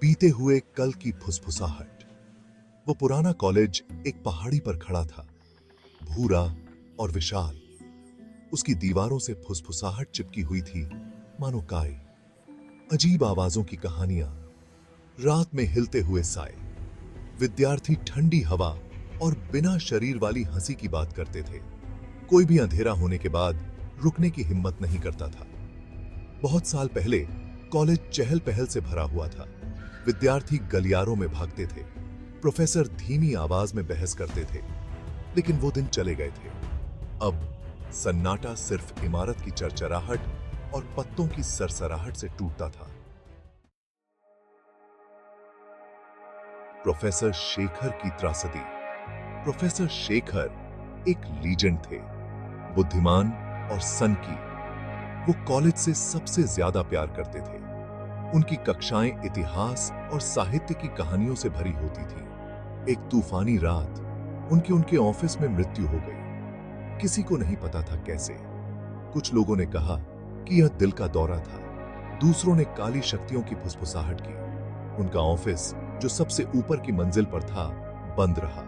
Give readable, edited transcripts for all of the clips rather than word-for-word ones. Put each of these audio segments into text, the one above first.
बीते हुए कल की फुसफुसाहट। वो पुराना कॉलेज एक पहाड़ी पर खड़ा था, भूरा और विशाल। उसकी दीवारों से फुसफुसाहट चिपकी हुई थी, मानो काय। अजीब आवाजों की कहानियां, रात में हिलते हुए साए, विद्यार्थी ठंडी हवा और बिना शरीर वाली हंसी की बात करते थे। कोई भी अंधेरा होने के बाद रुकने की हिम्मत नहीं करता था। बहुत साल पहले कॉलेज चहल पहल से भरा हुआ था। विद्यार्थी गलियारों में भागते थे, प्रोफेसर धीमी आवाज में बहस करते थे। लेकिन वो दिन चले गए थे। अब सन्नाटा सिर्फ इमारत की चरचराहट और पत्तों की सरसराहट से टूटता था। प्रोफेसर शेखर की त्रासदी। प्रोफेसर शेखर एक लीजेंड थे, बुद्धिमान और सनकी। वो कॉलेज से सबसे ज्यादा प्यार करते थे। उनकी कक्षाएं इतिहास और साहित्य की कहानियों से भरी होती थी। एक तूफानी रात उनके ऑफिस में मृत्यु हो गई। किसी को नहीं पता था कैसे। कुछ लोगों ने कहा कि यह दिल का दौरा था, दूसरों ने काली शक्तियों की फुसफुसाहट की। उनका ऑफिस, जो सबसे ऊपर की मंजिल पर था, बंद रहा।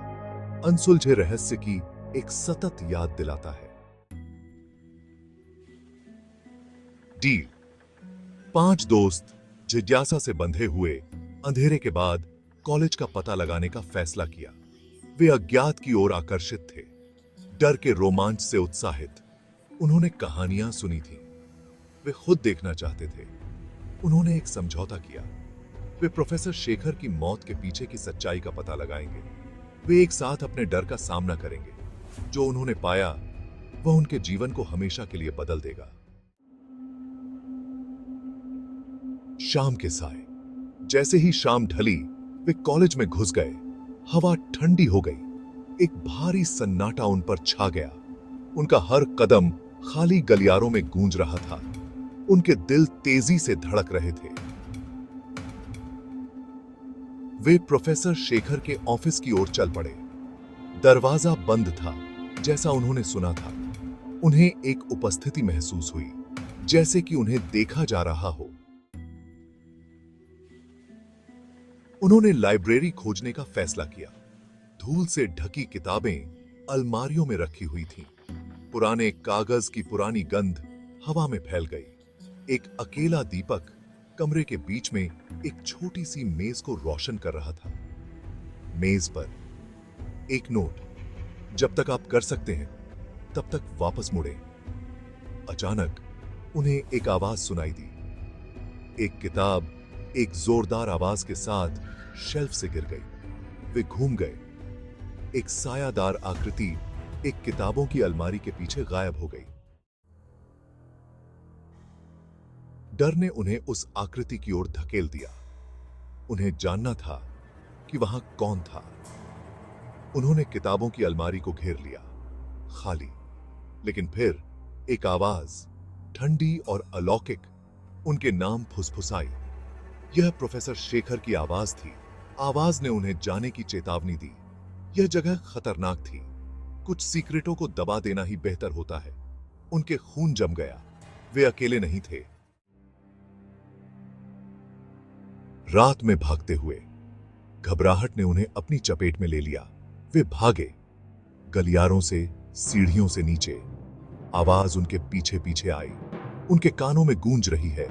अनसुलझे रहस्य की एक सतत याद दिलाता है। डील। 5 दोस्त जिज्ञासा से बंधे हुए अंधेरे के बाद कॉलेज का पता लगाने का फैसला किया। वे अज्ञात की ओर आकर्षित थे, डर के रोमांच से उत्साहित। उन्होंने कहानियां सुनी थीं, वे खुद देखना चाहते थे। उन्होंने एक समझौता किया। वे प्रोफेसर शेखर की मौत के पीछे की सच्चाई का पता लगाएंगे। वे एक साथ अपने डर का सामना करेंगे। जो उन्होंने पाया, वह उनके जीवन को हमेशा के लिए बदल देगा। शाम के साए। जैसे ही शाम ढली, वे कॉलेज में घुस गए। हवा ठंडी हो गई। एक भारी सन्नाटा उन पर छा गया। उनका हर कदम खाली गलियारों में गूंज रहा था। उनके दिल तेजी से धड़क रहे थे। वे प्रोफेसर शेखर के ऑफिस की ओर चल पड़े। दरवाजा बंद था, जैसा उन्होंने सुना था। उन्हें एक उपस्थिति महसूस हुई, जैसे कि उन्हें देखा जा रहा हो। उन्होंने लाइब्रेरी खोजने का फैसला किया। धूल से ढकी किताबें अलमारियों में रखी हुई थीं। पुराने कागज की पुरानी गंध हवा में फैल गई। एक अकेला दीपक कमरे के बीच में एक छोटी सी मेज को रोशन कर रहा था। मेज पर एक नोट, जब तक आप कर सकते हैं तब तक वापस मुड़े। अचानक उन्हें एक आवाज सुनाई दी। एक किताब एक जोरदार आवाज के साथ शेल्फ से गिर गई। वे घूम गए। एक सायादार आकृति एक किताबों की अलमारी के पीछे गायब हो गई। डर ने उन्हें उस आकृति की ओर धकेल दिया। उन्हें जानना था कि वहां कौन था। उन्होंने किताबों की अलमारी को घेर लिया, खाली। लेकिन फिर एक आवाज, ठंडी और अलौकिक, उनके नाम फुसफुसाई। यह प्रोफेसर शेखर की आवाज थी। आवाज ने उन्हें जाने की चेतावनी दी। यह जगह खतरनाक थी। कुछ सीक्रेटों को दबा देना ही बेहतर होता है। उनके खून जम गया। वे अकेले नहीं थे। रात में भागते हुए घबराहट ने उन्हें अपनी चपेट में ले लिया। वे भागे, गलियारों से, सीढ़ियों से नीचे। आवाज उनके पीछे पीछे आई। उनके कानों में गूंज रही है,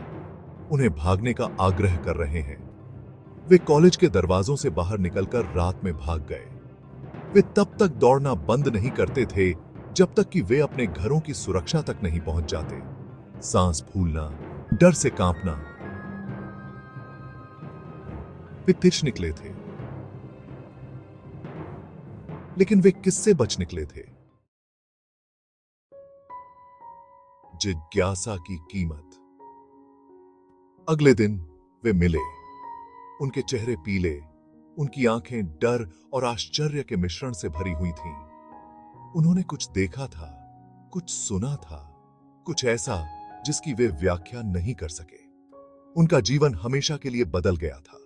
उन्हें भागने का आग्रह कर रहे हैं। वे कॉलेज के दरवाजों से बाहर निकलकर रात में भाग गए। वे तब तक दौड़ना बंद नहीं करते थे जब तक कि वे अपने घरों की सुरक्षा तक नहीं पहुंच जाते। सांस फूलना, डर से कांपना। वे तिरछ निकले थे, लेकिन वे किससे बच निकले थे? जिज्ञासा की कीमत। अगले दिन वे मिले। उनके चेहरे पीले, उनकी आंखें डर और आश्चर्य के मिश्रण से भरी हुई थीं। उन्होंने कुछ देखा था, कुछ सुना था, कुछ ऐसा जिसकी वे व्याख्या नहीं कर सके। उनका जीवन हमेशा के लिए बदल गया था।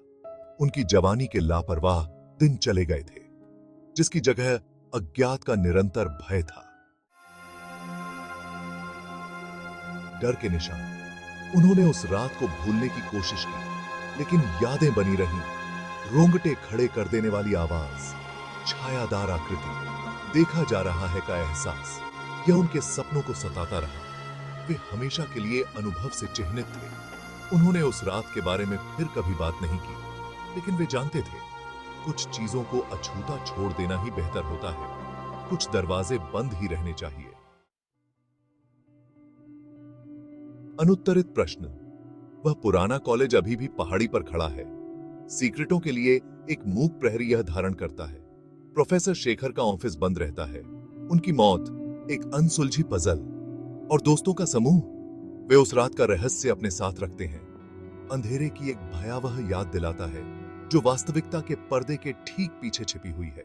उनकी जवानी के लापरवाह दिन चले गए थे, जिसकी जगह अज्ञात का निरंतर भय था। डर के निशान। उन्होंने उस रात को भूलने की कोशिश की, लेकिन यादें बनी रहीं, रोंगटे खड़े कर देने वाली आवाज, छायादार आकृति, देखा जा रहा है का एहसास, यह उनके सपनों को सताता रहा। वे हमेशा के लिए अनुभव से चिह्नित थे। उन्होंने उस रात के बारे में फिर कभी बात नहीं की, लेकिन वे जानते थे कुछ चीजों को अछूता छोड़ देना ही बेहतर होता है। कुछ दरवाजे बंद ही रहने चाहिए। अनुत्तरित प्रश्न। वह पुराना कॉलेज अभी भी पहाड़ी पर खड़ा है। सीक्रेटों के लिए एक मूक प्रहरी यह धारण करता है। प्रोफेसर शेखर का ऑफिस बंद रहता है। उनकी मौत एक अनसुलझी पजल, और दोस्तों का समूह, वे उस रात का रहस्य अपने साथ रखते हैं। अंधेरे की एक भयावह याद दिलाता है जो वास्तविकता के पर्दे के ठीक पीछे छिपी हुई है।